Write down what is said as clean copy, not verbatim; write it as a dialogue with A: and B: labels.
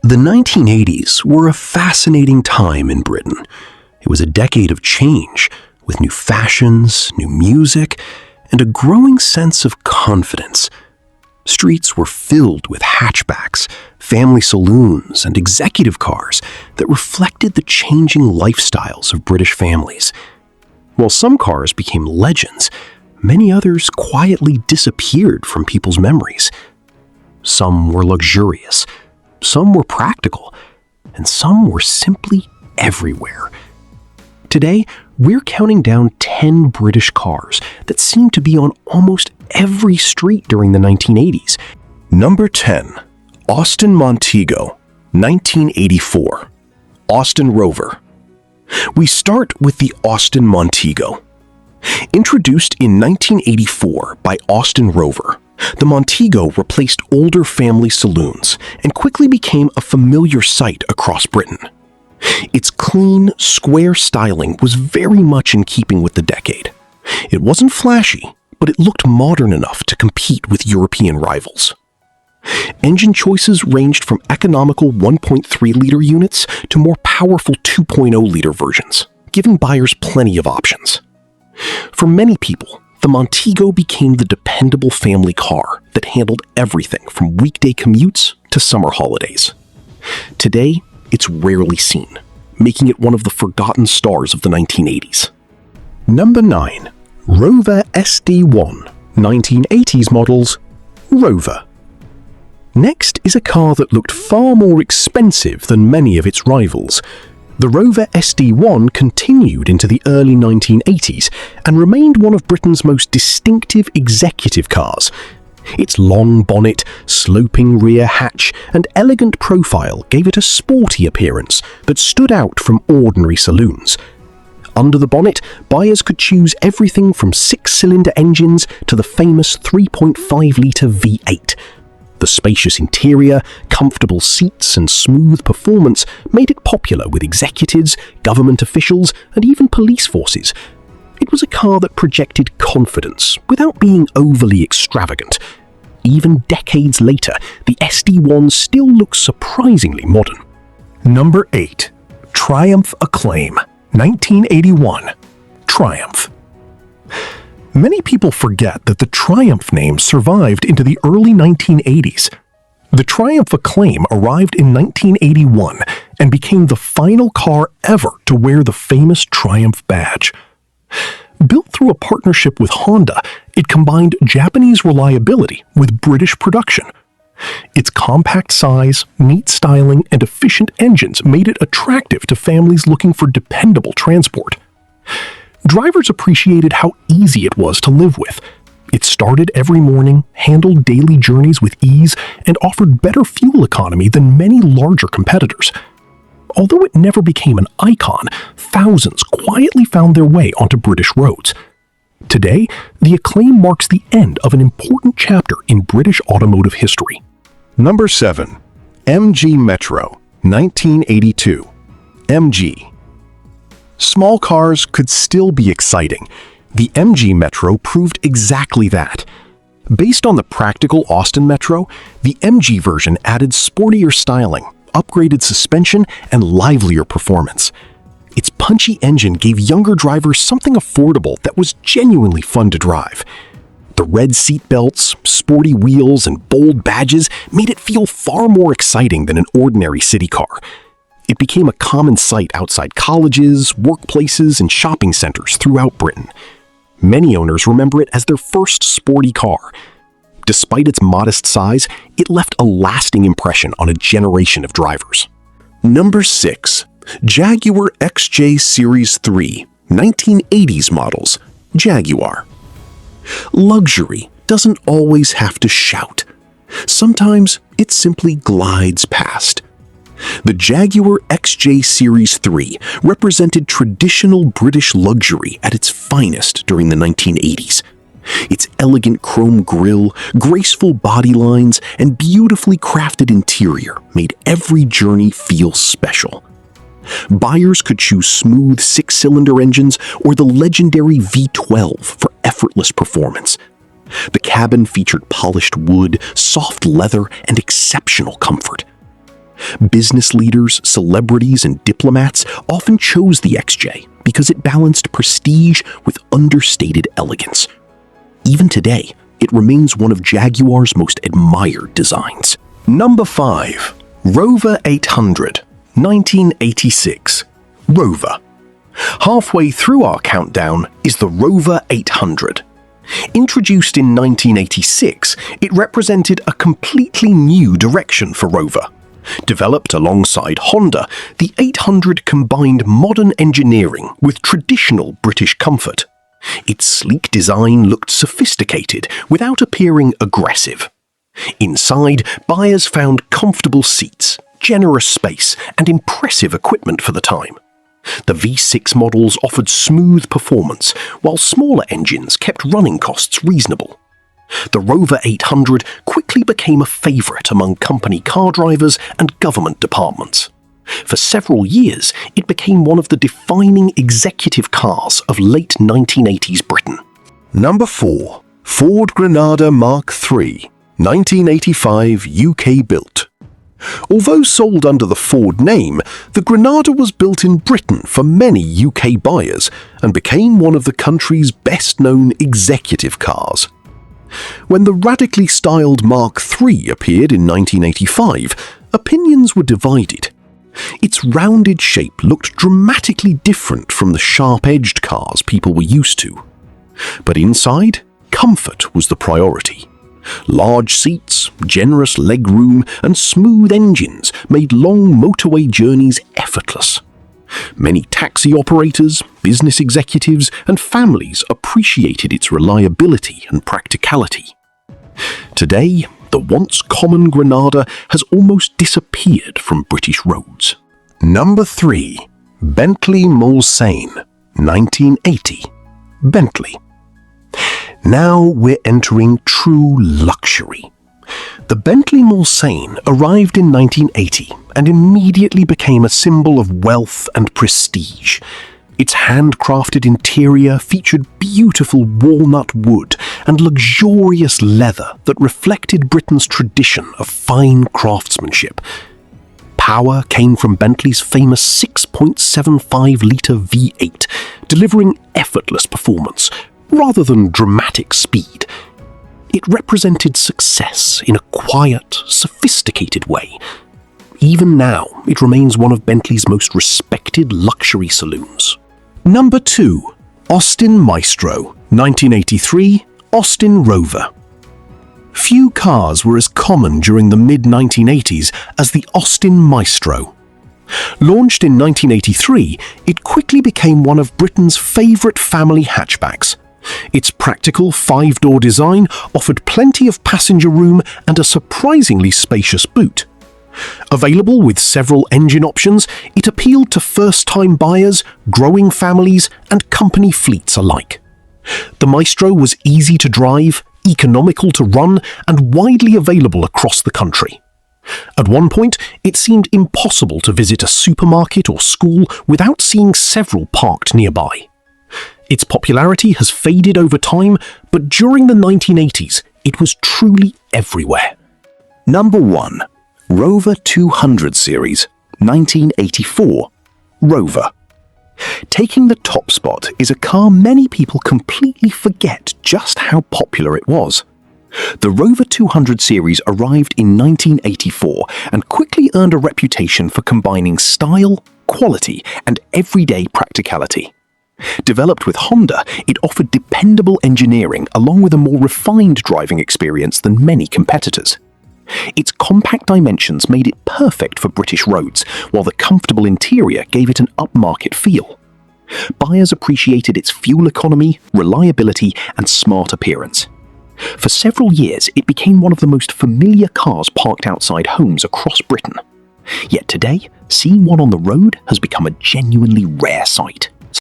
A: The 1980s were a fascinating time in Britain. It was a decade of change, with new fashions, new music, and a growing sense of confidence. Streets were filled with hatchbacks, family saloons, and executive cars that reflected the changing lifestyles of British families. While some cars became legends, many others quietly disappeared from people's memories. Some were luxurious, some were practical, and some were simply everywhere. Today, we're counting down 10 British cars that seem to be on almost every street during the 1980s.
B: Number 10. Austin Montego, 1984. Austin Rover. We start with the Austin Montego. Introduced in 1984 by Austin Rover, the Montego replaced older family saloons and quickly became a familiar sight across Britain. Its clean, square styling was very much in keeping with the decade. It wasn't flashy, but it looked modern enough to compete with European rivals. Engine choices ranged from economical 1.3-liter units to more powerful 2.0-liter versions, giving buyers plenty of options. For many people, the Montego became the dependable family car that handled everything from weekday commutes to summer holidays. Today, it's rarely seen, making it one of the forgotten stars of the 1980s.
A: Number 9. Rover SD1, 1980s models, Rover. Next is a car that looked far more expensive than many of its rivals. The Rover SD1 continued into the early 1980s and remained one of Britain's most distinctive executive cars. Its long bonnet, sloping rear hatch, and elegant profile gave it a sporty appearance that stood out from ordinary saloons. Under the bonnet, buyers could choose everything from 6-cylinder engines to the famous 3.5-liter V8. The spacious interior, comfortable seats, and smooth performance made it popular with executives, government officials, and even police forces. It was a car that projected confidence without being overly extravagant. Even decades later, the SD1 still looks surprisingly modern.
B: Number 8. Triumph Acclaim, 1981. Triumph. Many people forget that the Triumph name survived into the early 1980s. The Triumph Acclaim arrived in 1981 and became the final car ever to wear the famous Triumph badge. Built through a partnership with Honda, it combined Japanese reliability with British production. Its compact size, neat styling, and efficient engines made it attractive to families looking for dependable transport. Drivers appreciated how easy it was to live with. It started every morning, handled daily journeys with ease, and offered better fuel economy than many larger competitors. Although it never became an icon, thousands quietly found their way onto British roads. Today, the Acclaim marks the end of an important chapter in British automotive history. Number 7. MG Metro, 1982. MG. Small cars could still be exciting. The MG Metro proved exactly that. Based on the practical Austin Metro, the MG version added sportier styling, upgraded suspension, and livelier performance. Its punchy engine gave younger drivers something affordable that was genuinely fun to drive. The red seatbelts, sporty wheels, and bold badges made it feel far more exciting than an ordinary city car. It became a common sight outside colleges, workplaces, and shopping centers throughout Britain. Many owners remember it as their first sporty car. Despite its modest size, it left a lasting impression on a generation of drivers. Number 6. Jaguar XJ Series III, 1980s models, Jaguar. Luxury doesn't always have to shout. Sometimes it simply glides past. The Jaguar XJ Series III represented traditional British luxury at its finest during the 1980s. Its elegant chrome grille, graceful body lines, and beautifully crafted interior made every journey feel special. Buyers could choose smooth 6-cylinder engines or the legendary V12 for effortless performance. The cabin featured polished wood, soft leather, and exceptional comfort.
A: business leaders, celebrities, and diplomats often chose the XJ because it balanced prestige with understated elegance. Even today, it remains one of Jaguar's most admired designs. Number 5. Rover 800, 1986. Rover. Halfway through our countdown is the Rover 800. Introduced in 1986, it represented a completely new direction for Rover. Developed alongside Honda, the 800 combined modern engineering with traditional British comfort. Its sleek design looked sophisticated without appearing aggressive. Inside, buyers found comfortable seats, generous space, and impressive equipment for the time. The V6 models offered smooth performance, while smaller engines kept running costs reasonable. The Rover 800 quickly became a favourite among company car drivers and government departments. For several years, it became one of the defining executive cars of late 1980s Britain. Number 4. Ford Granada Mk III, 1985 UK built. Although sold under the Ford name, the Granada was built in Britain for many UK buyers and became one of the country's best-known executive cars. When the radically styled Mark III appeared in 1985, opinions were divided. Its rounded shape looked dramatically different from the sharp-edged cars people were used to. But inside, comfort was the priority. Large seats, generous legroom, and smooth engines made long motorway journeys effortless. Many taxi operators, business executives, and families appreciated its reliability and practicality. Today, the once common Granada has almost disappeared from British roads. Number 3. Bentley Mulsanne, 1980. Bentley. Now we're entering true luxury. The Bentley Mulsanne arrived in 1980 and immediately became a symbol of wealth and prestige. Its handcrafted interior featured beautiful walnut wood and luxurious leather that reflected Britain's tradition of fine craftsmanship. Power came from Bentley's famous 6.75-litre V8, delivering effortless performance rather than dramatic speed. It represented success in a quiet, sophisticated way. Even now, it remains one of Bentley's most respected luxury saloons. Number 2. Austin Maestro, 1983, Austin Rover. Few cars were as common during the mid-1980s as the Austin Maestro. Launched in 1983, it quickly became one of Britain's favourite family hatchbacks. Its practical 5-door design offered plenty of passenger room and a surprisingly spacious boot. Available with several engine options, it appealed to first-time buyers, growing families, and company fleets alike. The Maestro was easy to drive, economical to run, and widely available across the country. At one point, it seemed impossible to visit a supermarket or school without seeing several parked nearby. Its popularity has faded over time, but during the 1980s, it was truly everywhere. Number 1. Rover 200 Series, 1984. Rover. Taking the top spot is a car many people completely forget just how popular it was. The Rover 200 Series arrived in 1984 and quickly earned a reputation for combining style, quality, and everyday practicality. Developed with Honda, it offered dependable engineering along with a more refined driving experience than many competitors. Its compact dimensions made it perfect for British roads, while the comfortable interior gave it an upmarket feel. Buyers appreciated its fuel economy, reliability, and smart appearance. For several years, it became one of the most familiar cars parked outside homes across Britain. Yet today, seeing one on the road has become a genuinely rare sight.